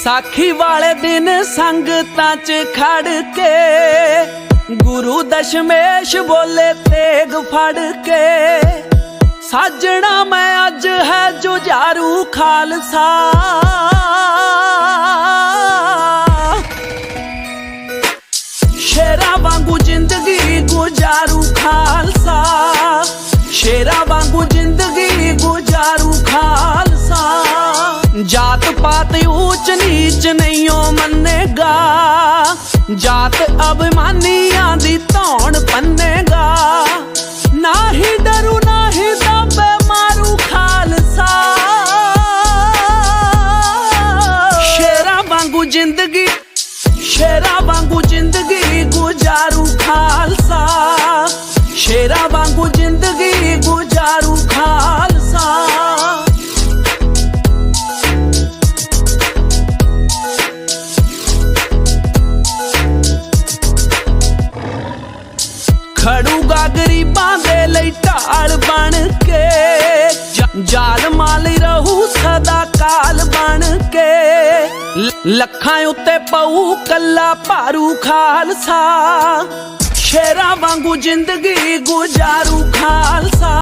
साखी वाले दिन संगतां च खड़ के गुरु दशमेश बोले तेग फड़ के, साजना मैं अज है जुझारू खालसा। शेरा वांगू जिंदगी गुजारू खालसा, शेरा वांगू जिंदगी गुजारू खालसा। जात पात ऊंच नीच नहीं ओ मन्नेगा, जात अभिमानियां दी धौन पन्नेगा। ना ही डरू ना ही दबे मारू खालसा, शेरा वांगू जिंदगी, शेरा वांगू जिंदगी गुजारू खालसा, शेरा वांगू जिंदगी गुजारू खालसा। खड़ूगा गरीबां दे लई ढाल बन के, जालमां लई रहू सदा काल बन के। लखां उत्ते पऊ कल्ला भारू खालसा, शेरा वांगू जिंदगी गुजारू खालसा।